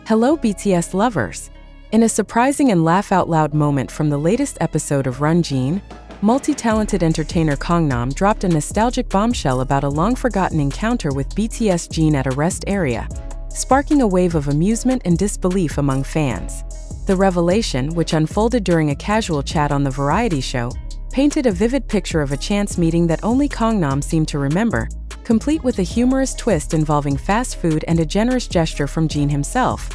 Hello BTS lovers! In a surprising and laugh-out-loud moment from the latest episode of Run Jin, multi-talented entertainer Kangnam dropped a nostalgic bombshell about a long-forgotten encounter with BTS Jin at a rest area, sparking a wave of amusement and disbelief among fans. The revelation, which unfolded during a casual chat on the variety show, painted a vivid picture of a chance meeting that only Kangnam seemed to remember, complete with a humorous twist involving fast food and a generous gesture from Jin himself.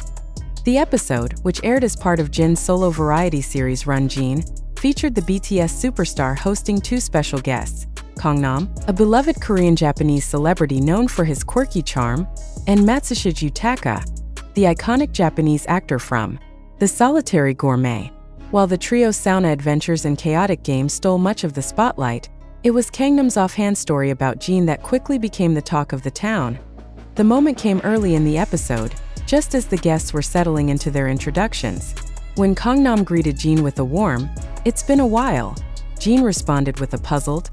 The episode, which aired as part of Jin's solo variety series Run Jin, featured the BTS superstar hosting two special guests, Kangnam, a beloved Korean-Japanese celebrity known for his quirky charm, and Matsushige Utaka, the iconic Japanese actor from The Solitary Gourmet. While the trio's sauna adventures and chaotic games stole much of the spotlight, it was Kangnam's offhand story about Jin that quickly became the talk of the town. The moment came early in the episode, just as the guests were settling into their introductions. When Kangnam greeted Jin with a warm, "It's been a while," Jin responded with a puzzled,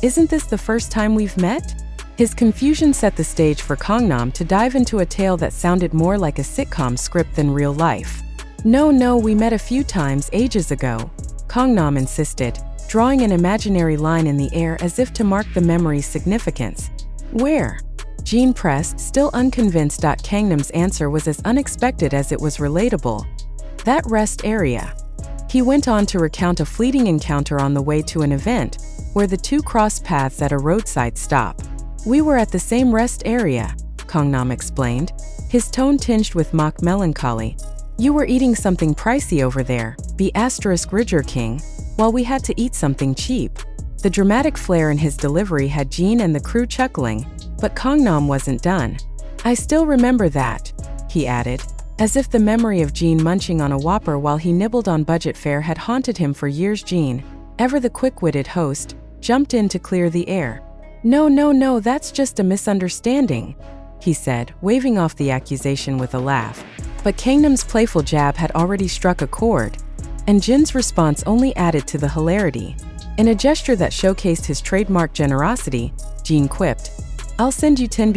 "Isn't this the first time we've met?" His confusion set the stage for Kangnam to dive into a tale that sounded more like a sitcom script than real life. No, we met a few times ages ago," Kangnam insisted, drawing an imaginary line in the air as if to mark the memory's significance. "Where?" Jin pressed, still unconvinced. Kangnam's answer was as unexpected as it was relatable. "That rest area." He went on to recount a fleeting encounter on the way to an event, where the two crossed paths at a roadside stop. "We were at the same rest area," Kangnam explained, his tone tinged with mock melancholy. "You were eating something pricey over there, Ridger King, while we had to eat something cheap." The dramatic flair in his delivery had Jin and the crew chuckling, but Kangnam wasn't done. "I still remember that," he added, as if the memory of Jin munching on a Whopper while he nibbled on budget fare had haunted him for years. Jin, ever the quick-witted host, jumped in to clear the air. No, that's just a misunderstanding," he said, waving off the accusation with a laugh. But Kangnam's playful jab had already struck a chord, and Jin's response only added to the hilarity. In a gesture that showcased his trademark generosity, Jin quipped, "I'll send you 10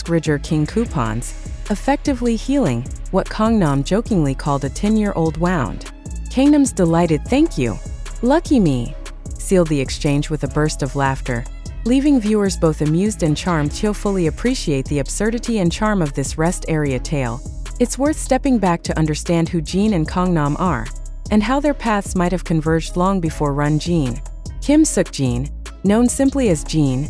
Ridger King coupons," effectively healing what Kangnam jokingly called a 10-year-old wound. Kangnam's delighted "Thank you, lucky me," sealed the exchange with a burst of laughter, leaving viewers both amused and charmed to fully appreciate the absurdity and charm of this rest area tale. It's worth stepping back to understand who Jin and Kangnam are, and how their paths might have converged long before Run Jin. Kim Seok-jin, known simply as Jin,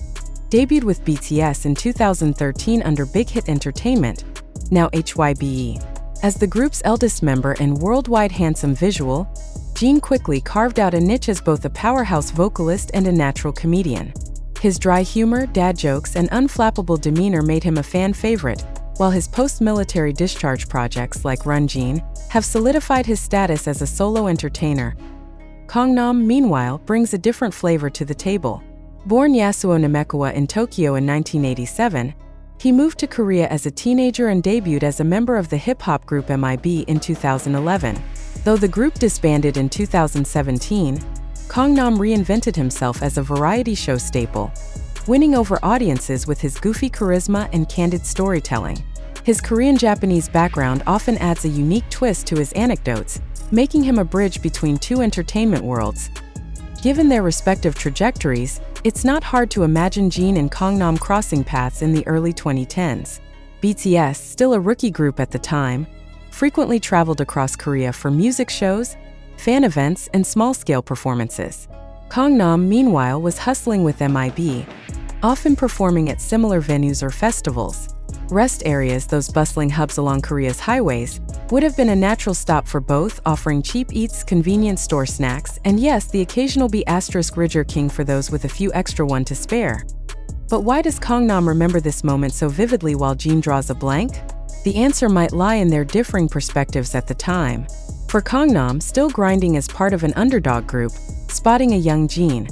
debuted with BTS in 2013 under Big Hit Entertainment, now HYBE. As the group's eldest member and worldwide handsome visual, Jin quickly carved out a niche as both a powerhouse vocalist and a natural comedian. His dry humor, dad jokes, and unflappable demeanor made him a fan favorite, while his post-military discharge projects like Run Jin have solidified his status as a solo entertainer. Kangnam, meanwhile, brings a different flavor to the table. Born Yasuo Namekawa in Tokyo in 1987, he moved to Korea as a teenager and debuted as a member of the hip-hop group MIB in 2011. Though the group disbanded in 2017, Kangnam reinvented himself as a variety show staple, winning over audiences with his goofy charisma and candid storytelling. His Korean-Japanese background often adds a unique twist to his anecdotes, making him a bridge between two entertainment worlds. Given their respective trajectories, it's not hard to imagine Jin and Kangnam crossing paths in the early 2010s. BTS, still a rookie group at the time, frequently traveled across Korea for music shows, fan events, and small-scale performances. Kangnam, meanwhile, was hustling with MIB, often performing at similar venues or festivals. Rest areas, those bustling hubs along Korea's highways, would have been a natural stop for both, offering cheap eats, convenience store snacks, and yes, the occasional Ridger King for those with a few extra one to spare. But why does Kangnam remember this moment so vividly while Jin draws a blank? The answer might lie in their differing perspectives at the time. For Kangnam, still grinding as part of an underdog group, spotting a young Jin,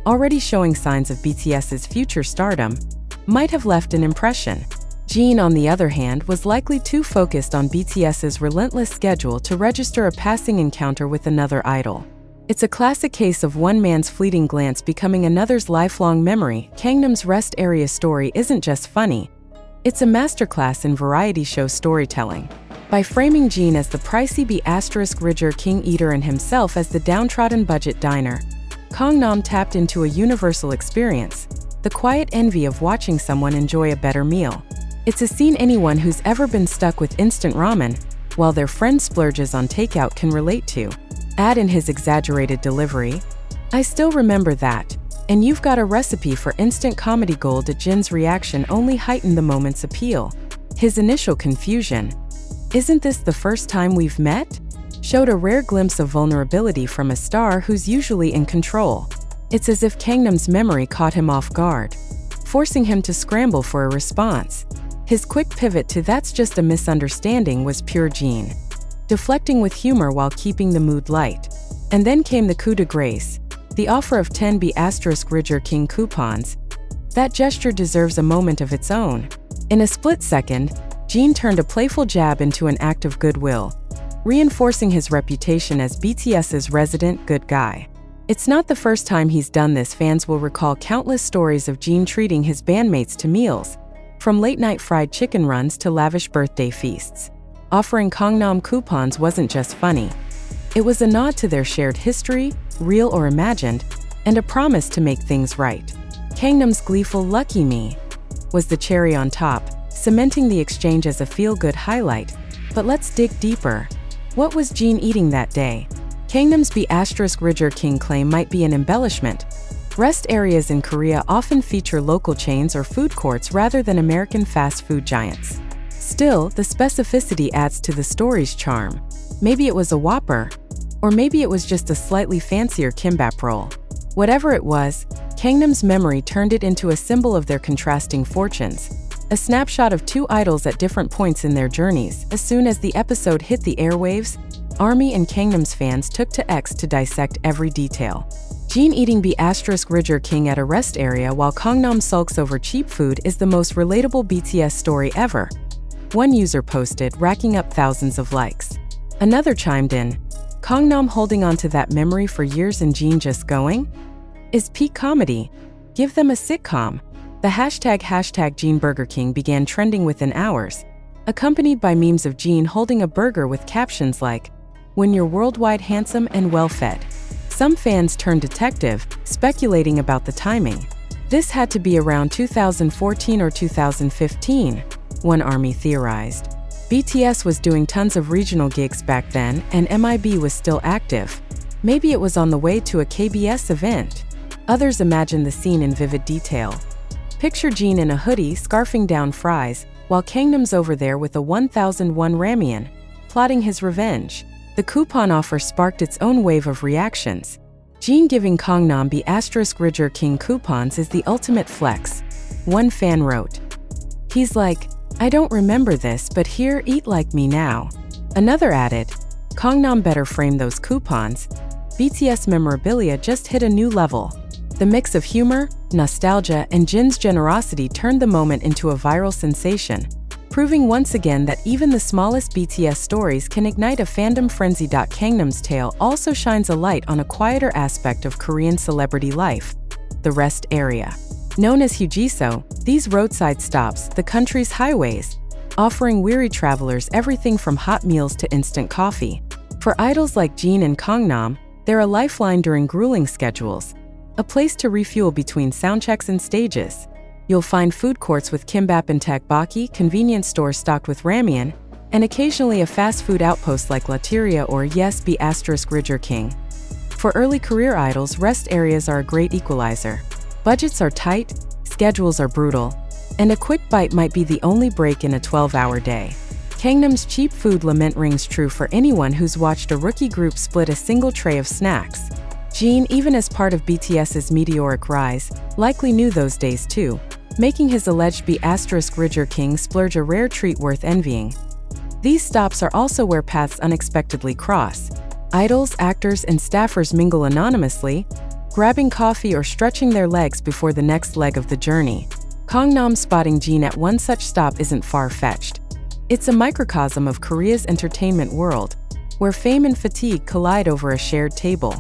already showing signs of BTS's future stardom, might have left an impression. Jin, on the other hand, was likely too focused on BTS's relentless schedule to register a passing encounter with another idol. It's a classic case of one man's fleeting glance becoming another's lifelong memory. Kangnam's rest area story isn't just funny, it's a masterclass in variety show storytelling. By framing Jin as the pricey B** king eater and himself as the downtrodden budget diner, Kangnam tapped into a universal experience, the quiet envy of watching someone enjoy a better meal. It's a scene anyone who's ever been stuck with instant ramen while their friend splurges on takeout can relate to. Add in his exaggerated delivery, "I still remember that," and you've got a recipe for instant comedy gold. Jin's reaction only heightened the moment's appeal. His initial confusion, "Isn't this the first time we've met?" showed a rare glimpse of vulnerability from a star who's usually in control. It's as if Kangnam's memory caught him off guard, forcing him to scramble for a response. His quick pivot to "that's just a misunderstanding" was pure Jin, deflecting with humor while keeping the mood light. And then came the coup de grace, the offer of 10 B** king coupons. That gesture deserves a moment of its own. In a split second, Jin turned a playful jab into an act of goodwill, reinforcing his reputation as BTS's resident good guy. It's not the first time he's done this. Fans will recall countless stories of Jin treating his bandmates to meals, from late-night fried chicken runs to lavish birthday feasts. Offering Kangnam coupons wasn't just funny. It was a nod to their shared history, real or imagined, and a promise to make things right. Kangnam's gleeful "lucky me" was the cherry on top, cementing the exchange as a feel-good highlight. But let's dig deeper. What was Jin eating that day? Kangnam's B** king claim might be an embellishment. Rest areas in Korea often feature local chains or food courts rather than American fast food giants. Still, the specificity adds to the story's charm. Maybe it was a Whopper, or maybe it was just a slightly fancier kimbap roll. Whatever it was, Kangnam's memory turned it into a symbol of their contrasting fortunes, a snapshot of two idols at different points in their journeys. As soon as the episode hit the airwaves, ARMY and Kangnam's fans took to X to dissect every detail. Jin eating B** king at a rest area while Kangnam sulks over cheap food is the most relatable BTS story ever. One user posted, racking up thousands of likes. Another chimed in, "Kangnam holding on to that memory for years and Jin just going? Is peak comedy. Give them a sitcom." The hashtag Jin Burger King began trending within hours, accompanied by memes of Jin holding a burger with captions like, "When you're worldwide handsome and well-fed." Some fans turned detective, speculating about the timing. This had to be around 2014 or 2015, one ARMY theorized. BTS was doing tons of regional gigs back then, and MIB was still active. Maybe it was on the way to a KBS event. Others imagined the scene in vivid detail. Picture Jin in a hoodie scarfing down fries, while Kangnam's over there with a 1001 ramen, plotting his revenge. The coupon offer sparked its own wave of reactions. Jin giving Kangnam B** king coupons is the ultimate flex. One fan wrote, "He's like, I don't remember this, but here, eat like me now." Another added, "Kangnam better frame those coupons." BTS memorabilia just hit a new level. The mix of humor, nostalgia, and Jin's generosity turned the moment into a viral sensation, proving once again that even the smallest BTS stories can ignite a fandom frenzy. Kangnam's tale also shines a light on a quieter aspect of Korean celebrity life, the rest area. Known as Hujiso, these roadside stops, the country's highways, offering weary travelers everything from hot meals to instant coffee. For idols like Jin and Kangnam, they're a lifeline during grueling schedules, a place to refuel between soundchecks and stages. You'll find food courts with kimbap and tteokbokki, convenience stores stocked with ramen, and occasionally a fast food outpost like Latteria or yes B** king. For early career idols, rest areas are a great equalizer. Budgets are tight, schedules are brutal, and a quick bite might be the only break in a 12-hour day. Kangnam's cheap food lament rings true for anyone who's watched a rookie group split a single tray of snacks. Jin, even as part of BTS's meteoric rise, likely knew those days too, making his alleged B** king splurge a rare treat worth envying. These stops are also where paths unexpectedly cross. Idols, actors, and staffers mingle anonymously, grabbing coffee or stretching their legs before the next leg of the journey. Kangnam spotting Jin at one such stop isn't far-fetched. It's a microcosm of Korea's entertainment world, where fame and fatigue collide over a shared table.